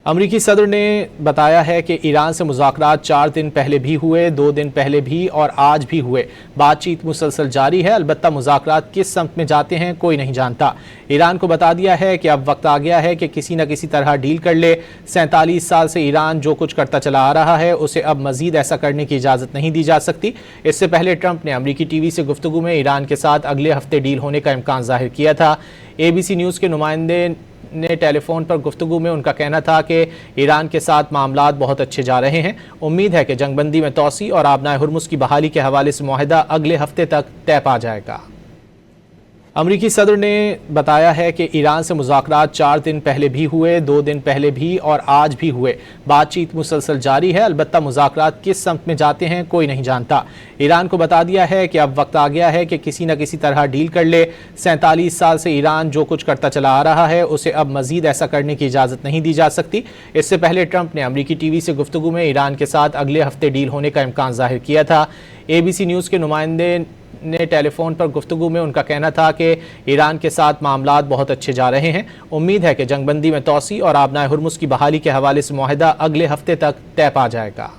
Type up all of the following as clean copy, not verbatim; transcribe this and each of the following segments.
अमरीकी सदर ने बताया है कि ईरान से मुज़ाकरात 4 दिन पहले भी हुए, 2 दिन पहले भी और आज भी हुए। बातचीत मुसलसल जारी है, अलबत्ता मुज़ाकरात किस समत में जाते हैं कोई नहीं जानता। ईरान को बता दिया है कि अब वक्त आ गया है कि किसी न किसी तरह डील कर ले। 47 साल से ईरान जो कुछ करता चला आ रहा है उसे अब मजीद ऐसा करने की इजाज़त नहीं दी जा सकती। इससे पहले ट्रंप ने अमरीकी टीवी से गुफ्तगू में ईरान के साथ अगले हफ्ते डील होने का इम्कान जाहिर किया था। ABC न्यूज़ के नुमाइंदे ने टेलीफोन पर गुफ्तगू में उनका कहना था कि ईरान के साथ मामलात बहुत अच्छे जा रहे हैं। उम्मीद है कि जंगबंदी में तोसी और आबनाए हुर्मुज़ की बहाली के हवाले से मुआहदा अगले हफ्ते तक तय पा जाएगा। अमरीकी सदर ने बताया है कि ईरान से मुज़ाकरात 4 दिन पहले भी हुए, 2 दिन पहले भी और आज भी हुए। बातचीत मुसलसल जारी है, अलबत्ता मुज़ाकरात किस समत में जाते हैं कोई नहीं जानता। ईरान को बता दिया है कि अब वक्त आ गया है कि किसी न किसी तरह डील कर ले। 47 साल से ईरान जो कुछ करता चला आ रहा है उसे अब मजीद ऐसा करने की इजाज़त नहीं दी जा सकती। इससे पहले ट्रंप ने अमरीकी टीवी से गुफ्तगू में ईरान के साथ अगले हफ्ते डील होने का इम्कान जाहिर किया था। ABC न्यूज़ के नुमाइंदे ने टेलीफोन पर गुफ्तगू में उनका कहना था कि ईरान के साथ मामलात बहुत अच्छे जा रहे हैं। उम्मीद है कि जंगबंदी में तोसी और आबनाए हुर्मुज़ की बहाली के हवाले से मुआहदा अगले हफ्ते तक तय पा जाएगा।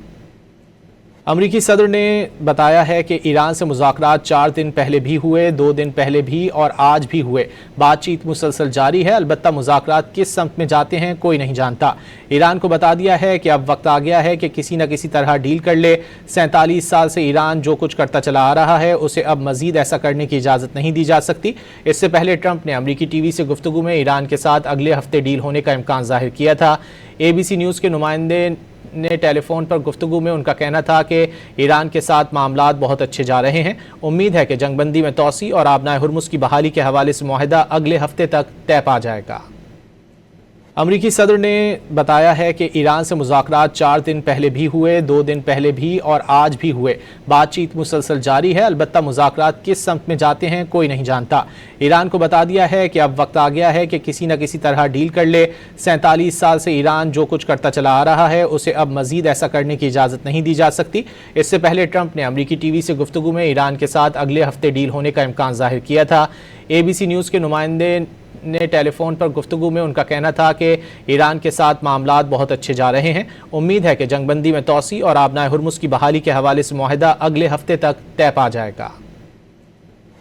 अमरीकी सदर ने बताया है कि ईरान से मुज़ाकरात 4 दिन पहले भी हुए, 2 दिन पहले भी और आज भी हुए। बातचीत मुसलसल जारी है, अलबत्ता मुज़ाकरात किस समत में जाते हैं कोई नहीं जानता। ईरान को बता दिया है कि अब वक्त आ गया है कि किसी न किसी तरह डील कर ले। 47 साल से ईरान जो कुछ करता चला आ रहा है उसे अब मजीद ऐसा करने की इजाज़त नहीं दी जा सकती। इससे पहले ट्रंप ने अमरीकी टीवी से गुफ्तगू में ईरान के साथ अगले हफ्ते डील होने का इम्कान जाहिर किया था। ABC न्यूज़ के नुमाइंदे ने टेलीफोन पर गुफ्तगू में उनका कहना था कि ईरान के साथ मामलात बहुत अच्छे जा रहे हैं। उम्मीद है कि जंगबंदी में तोसी और आबनाए हुर्मुज़ की बहाली के हवाले से मुआहदा अगले हफ्ते तक तय पा जाएगा। अमरीकी सदर ने बताया है कि ईरान से मुज़ाकरात 4 दिन पहले भी हुए, 2 दिन पहले भी और आज भी हुए। बातचीत मुसलसल जारी है, अलबत्ता मुज़ाकरात किस समत में जाते हैं कोई नहीं जानता। ईरान को बता दिया है कि अब वक्त आ गया है कि किसी न किसी तरह डील कर ले। 47 साल से ईरान जो कुछ करता चला आ रहा है उसे अब मजीद ऐसा करने की इजाज़त नहीं दी जा सकती। इससे पहले ट्रंप ने अमरीकी टीवी से गुफ्तगू में ईरान के साथ अगले हफ्ते डील होने का इम्कान जाहिर किया था। ABC न्यूज़ के नुमाइंदे ने टेलीफोन पर गुफ्तगू में उनका कहना था कि ईरान के साथ मामलात बहुत अच्छे जा रहे हैं। उम्मीद है कि जंगबंदी में तोसी और आबनाए हुर्मुज़ की बहाली के हवाले से मुआहदा अगले हफ्ते तक तय पा जाएगा। अमरीकी सदर ने बताया है कि ईरान से मुज़ाकरात 4 दिन पहले भी हुए, 2 दिन पहले भी और आज भी हुए। बातचीत मुसलसल जारी है, अलबत्ता मुज़ाकरात किस समत में जाते हैं कोई नहीं जानता। ईरान को बता दिया है कि अब वक्त आ गया है कि किसी न किसी तरह डील कर ले। 47 साल से ईरान जो कुछ करता चला आ रहा है उसे अब मजीद ऐसा करने की इजाज़त नहीं दी जा सकती। इससे पहले ट्रंप ने अमरीकी टीवी से गुफ्तगू में ईरान के साथ अगले हफ्ते डील होने का इम्कान जाहिर किया था। ABC न्यूज़ के नुमाइंदे ने टेलीफोन पर गुफ्तगू में उनका कहना था कि ईरान के साथ मामलात बहुत अच्छे जा रहे हैं। उम्मीद है कि जंगबंदी में तोसी और आबनाए हुर्मुज़ की बहाली के हवाले से मुआहदा अगले हफ्ते तक तय पा जाएगा।